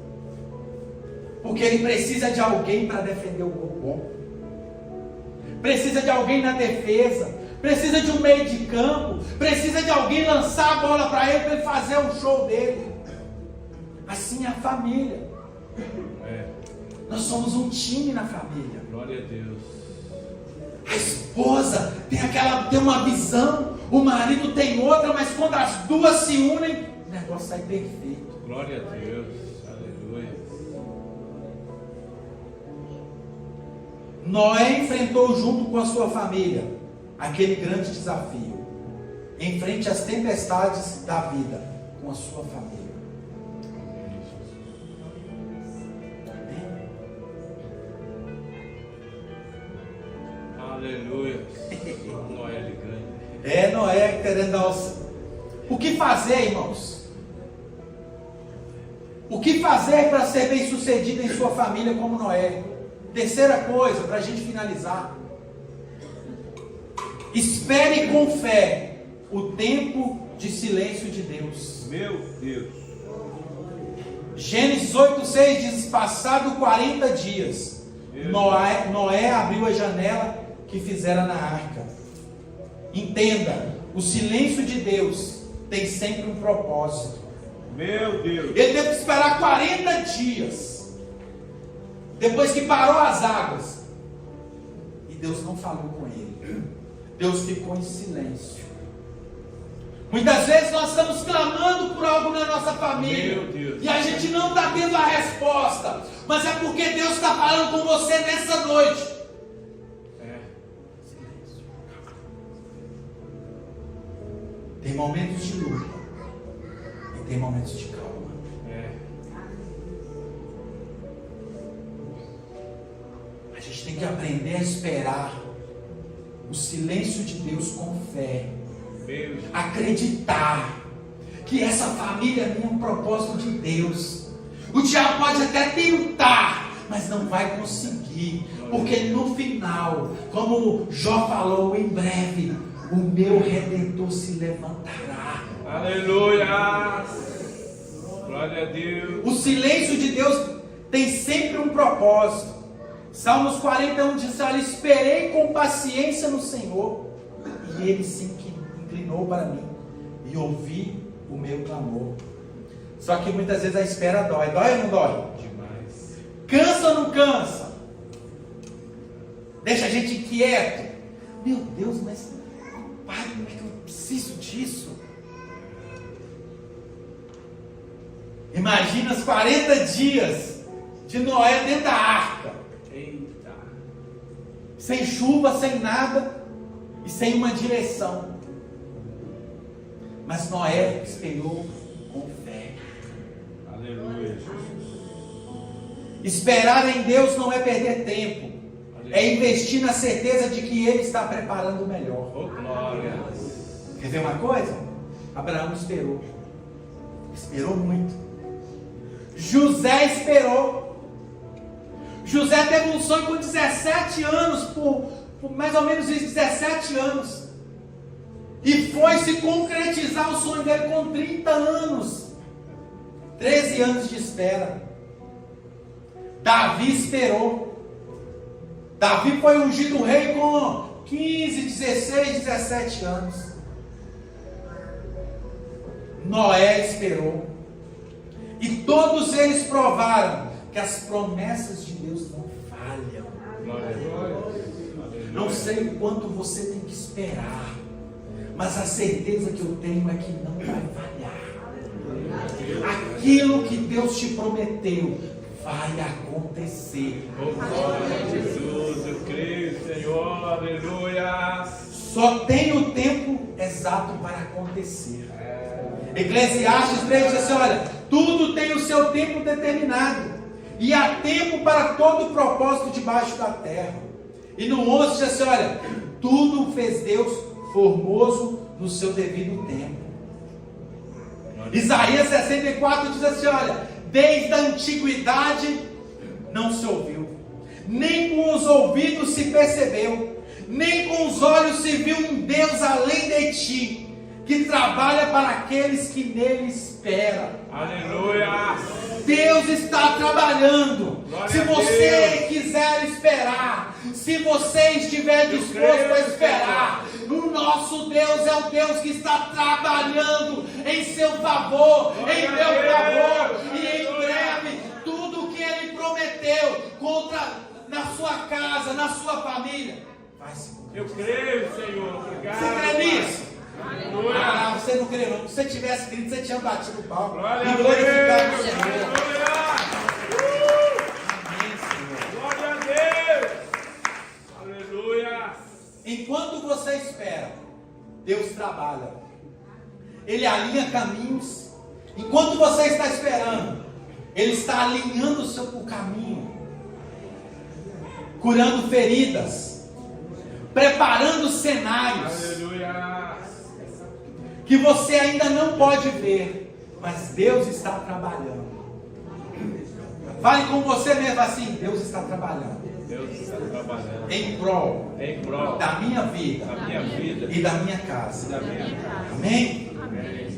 Porque ele precisa de alguém para defender o gol bom. Precisa de alguém na defesa. Precisa de um meio de campo. Precisa de alguém lançar a bola para ele fazer o show dele. Assim é a família. Nós somos um time na família. Glória a Deus. A esposa tem uma visão, o marido tem outra, mas quando as duas se unem, o negócio sai perfeito. Glória a Deus. Aleluia. Noé enfrentou junto com a sua família aquele grande desafio. Enfrente as tempestades da vida com a sua família. Aleluia. Noé ligando. Noé querendo dar o que fazer, irmãos? O que fazer para ser bem sucedido em sua família como Noé? Terceira coisa, para a gente finalizar. Espere com fé o tempo de silêncio de Deus. Meu Deus. Gênesis 8:6 diz: passado 40 dias, Noé abriu a janela que fizera na arca. Entenda, o silêncio de Deus tem sempre um propósito. Meu Deus. Ele teve que esperar 40 dias. Depois que parou as águas. E Deus não falou com ele. Deus ficou em silêncio. Muitas vezes nós estamos clamando por algo na nossa família. Meu Deus. E a gente não está tendo a resposta. Mas é porque Deus está falando com você nessa noite. Silêncio. Tem momentos de luta. E tem momentos de calma. A gente tem que aprender a esperar o silêncio de Deus com fé. Acreditar que essa família tem um propósito de Deus. O diabo pode até tentar, mas não vai conseguir, porque no final, como Jó falou, em breve o meu Redentor se levantará. Aleluia. Glória a Deus. O silêncio de Deus tem sempre um propósito. Salmos 41 diz: olha, esperei com paciência no Senhor, e Ele se inclinou para mim, e ouvi o meu clamor. Só que muitas vezes a espera dói. Dói ou não dói? Demais. Cansa ou não cansa? Deixa a gente inquieto. Meu Deus, mas pai, como é que eu preciso disso? Imagina os 40 dias de Noé dentro da arca. Eita. Sem chuva, sem nada e sem uma direção. Mas Noé esperou com fé. Aleluia. Esperar em Deus não é perder tempo. É investir na certeza de que Ele está preparando o melhor. Oh, glória. Quer ver uma coisa? Abraão esperou. Esperou muito. José esperou. José teve um sonho com 17 anos, por mais ou menos 17 anos. E foi se concretizar o sonho dele com 30 anos. 13 anos de espera. Davi esperou. Davi foi ungido rei com 15, 16, 17 anos. Noé esperou. E todos eles provaram que as promessas de Deus não falham. Não sei o quanto você tem que esperar, mas a certeza que eu tenho é que não vai falhar. Aquilo que Deus te prometeu vai acontecer. Glória a Jesus, eu creio, Senhor, aleluia. Só tem o tempo exato para acontecer. Eclesiastes 3 diz assim: olha, tudo tem o seu tempo determinado, e há tempo para todo propósito debaixo da terra. E no 11 diz assim: olha, tudo fez Deus formoso no seu devido tempo. Isaías 64 diz assim: olha, desde a antiguidade não se ouviu, nem com os ouvidos se percebeu, nem com os olhos se viu um Deus além de ti, que trabalha para aqueles que nele esperam. Aleluia. Deus está trabalhando. Glória se a você Deus. quiser esperar, se você estiver disposto a esperar, o nosso Deus é o Deus que está trabalhando em seu favor, em meu favor, e em breve tudo que Ele prometeu na sua casa, na sua família, vai se cumprir. Eu creio, Senhor. Obrigado. Você crê nisso? Aleluia. Ah, você não crê não. Se você tivesse crido, você tinha batido o pau Glória e a glorificado o Deus. Senhor. Aleluia. Amém, Senhor. Glória a Deus. Aleluia. Enquanto você espera, Deus trabalha. Ele alinha caminhos. Enquanto você está esperando, Ele está alinhando o caminho, curando feridas, preparando cenários. Aleluia. Que você ainda não pode ver, mas Deus está trabalhando. Fale com você mesmo assim: Deus está trabalhando Deus está trabalhando em prol em prol da minha vida da minha vida e da minha casa. e da minha casa. Amém? Amém.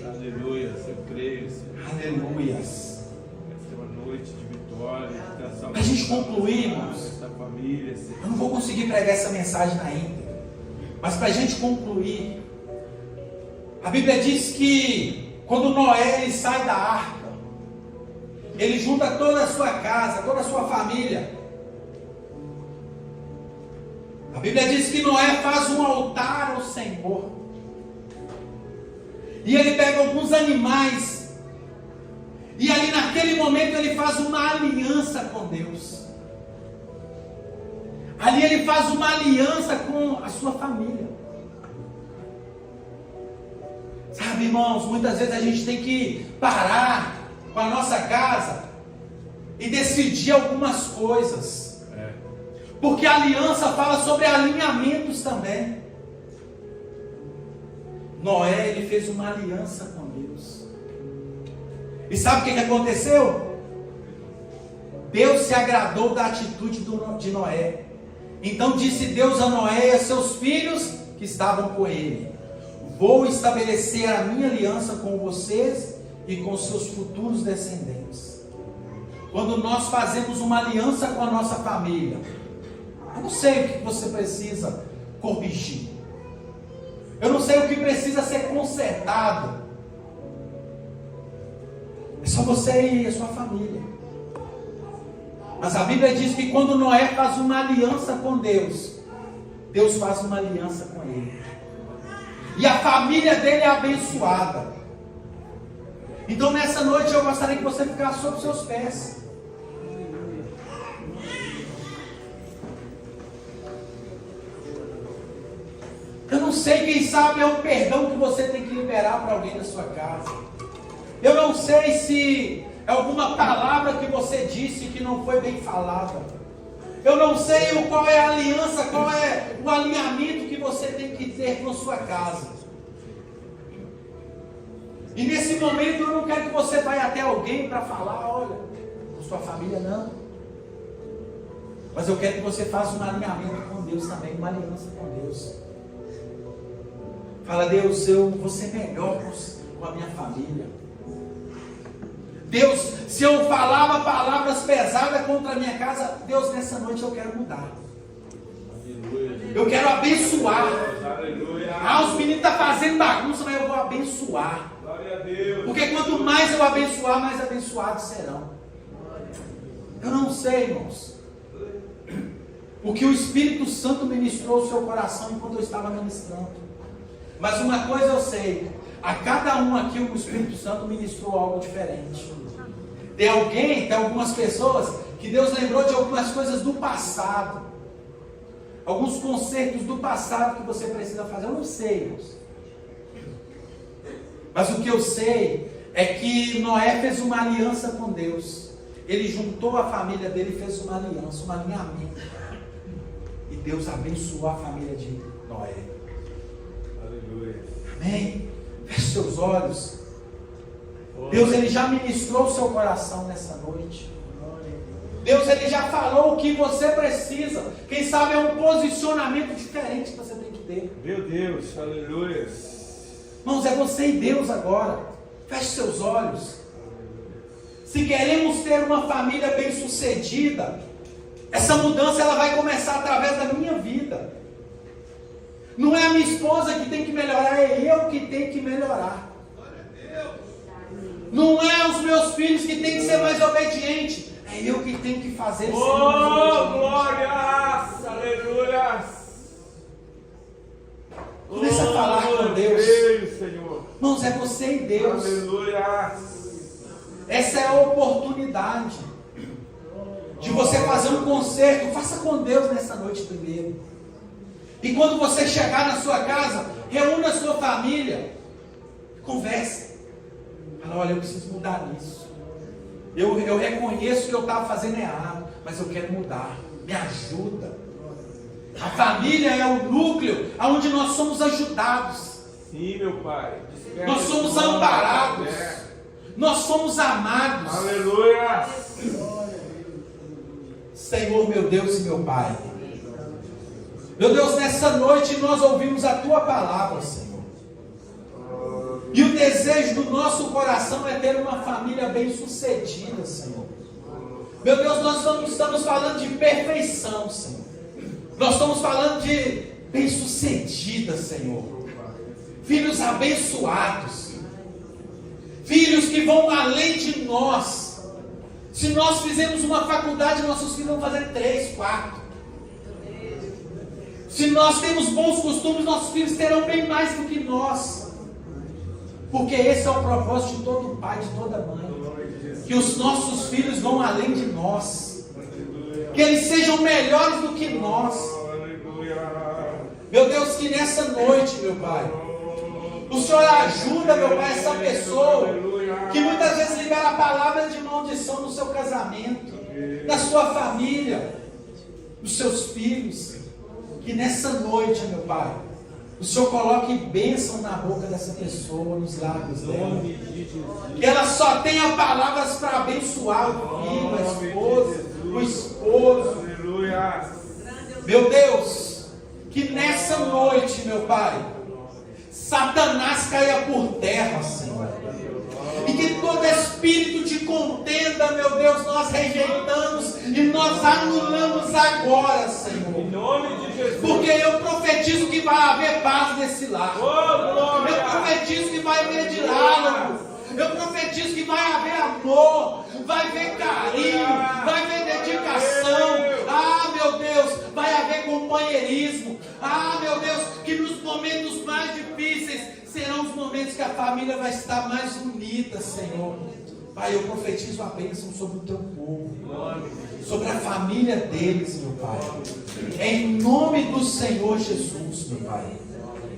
Aleluia. Eu creio, Senhor. Aleluias. Essa é uma noite de vitória, de transformação. Para a gente concluir, irmãos, Essa família, Senhor. eu não vou conseguir pregar essa mensagem na íntegra, mas para a gente concluir, a Bíblia diz que quando Noé ele sai da arca, ele junta toda a sua casa, toda a sua família. A Bíblia diz que Noé faz um altar ao Senhor, e ele pega alguns animais, e ali naquele momento ele faz uma aliança com Deus. Ali ele faz uma aliança com a sua família. Sabe, irmãos, muitas vezes a gente tem que parar com a nossa casa e decidir algumas coisas. Porque a aliança fala sobre alinhamentos também. Noé, ele fez uma aliança com Deus. E sabe o que aconteceu? Deus se agradou da atitude de Noé. Então disse Deus a Noé e a seus filhos que estavam com ele: vou estabelecer a minha aliança com vocês e com seus futuros descendentes. Quando nós fazemos uma aliança com a nossa família, eu não sei o que você precisa corrigir, eu não sei o que precisa ser consertado. É só você e a sua família. Mas a Bíblia diz que quando Noé faz uma aliança com Deus, Deus faz uma aliança com ele. E a família dele é abençoada. Então nessa noite eu gostaria que você ficasse sobre os seus pés. Eu não sei, quem sabe é um perdão que você tem que liberar para alguém da sua casa. Eu não sei se é alguma palavra que você disse que não foi bem falada. Eu não sei qual é a aliança, qual é o alinhamento que você tem que ter com a sua casa. E nesse momento eu não quero que você vá até alguém para falar: olha, com sua família não. Mas eu quero que você faça um alinhamento com Deus também, uma aliança com Deus. Fala: Deus, eu vou ser melhor com a minha família. Deus, se eu falava palavras pesadas contra a minha casa, Deus, nessa noite eu quero mudar. Eu quero abençoar. Os meninos estão fazendo bagunça, mas eu vou abençoar. Porque quanto mais eu abençoar, mais abençoados serão. Eu não sei, irmãos, o que o Espírito Santo ministrou ao seu coração enquanto eu estava ministrando. Mas uma coisa eu sei, a cada um aqui o Espírito Santo ministrou algo diferente. Tem algumas pessoas que Deus lembrou de algumas coisas do passado, alguns concertos do passado que você precisa fazer. Eu não sei, irmãos. Mas o que eu sei é que Noé fez uma aliança com Deus. Ele juntou a família dele e fez uma aliança, um alinhamento. E Deus abençoou a família de Noé. Aleluia. Amém? Feche seus olhos. Deus, Ele já ministrou o seu coração nessa noite. Deus, Ele já falou o que você precisa. Quem sabe é um posicionamento diferente que você tem que ter. Meu Deus, aleluia. Irmãos, é você e Deus agora. Feche seus olhos. Se queremos ter uma família bem sucedida, essa mudança ela vai começar através da minha vida. Não é a minha esposa que tem que melhorar, é eu que tenho que melhorar. Não é os meus filhos que têm que ser mais obedientes, é eu que tenho que fazer isso. Oh, glória! Aleluia! Começa a falar com Deus. Creio, Senhor. Irmãos, é você e Deus. Aleluia! Essa é a oportunidade de você fazer um concerto. Faça com Deus nessa noite primeiro. E quando você chegar na sua casa, reúna a sua família, converse. Fala, olha, eu preciso mudar nisso. Eu reconheço que eu estava fazendo errado, mas eu quero mudar. Me ajuda. A família é o núcleo onde nós somos ajudados. Sim, meu Pai. Nós somos amparados. Nós somos amados. Aleluia. Senhor, meu Deus e meu Pai. Meu Deus, nessa noite nós ouvimos a Tua palavra, Senhor. E o desejo do nosso coração é ter uma família bem sucedida, Senhor. Meu Deus, nós não estamos falando de perfeição, Senhor. Nós estamos falando de bem sucedida, Senhor. Filhos abençoados. Filhos que vão além de nós. Se nós fizermos uma faculdade, nossos filhos vão fazer 3, 4. Se nós temos bons costumes, nossos filhos terão bem mais do que nós. Porque esse é o propósito de todo pai, de toda mãe. Que os nossos filhos vão além de nós. Que eles sejam melhores do que nós. Meu Deus, que nessa noite, meu Pai, o Senhor ajuda, meu Pai, essa pessoa que muitas vezes libera palavras de maldição no seu casamento, na sua família, nos seus filhos. Que nessa noite, meu Pai, o Senhor coloque bênção na boca dessa pessoa, nos lábios dela. Que ela só tenha palavras para abençoar o filho, a esposa, o esposo. Meu Deus, que nessa noite, meu Pai, Satanás caia por terra, Senhor. E que todo espírito de contenda, meu Deus, nós rejeitamos e nós anulamos agora, Senhor. Em nome de Jesus. Porque eu profetizo que vai haver paz nesse lar. Eu profetizo que vai haver diálogo. Eu profetizo que vai haver amor, vai haver carinho, vai haver dedicação. Ah, meu Deus, vai haver companheirismo. Ah, meu Deus, que nos momentos mais difíceis serão os momentos que a família vai estar mais unida, Senhor. Pai, eu profetizo a bênção sobre o teu povo, sobre a família deles, meu Pai. Em nome do Senhor Jesus, meu Pai.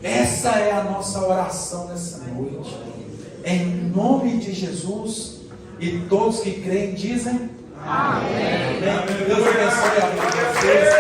Essa é a nossa oração nessa noite. Em nome de Jesus. E todos que creem dizem amém. Deus abençoe a vocês.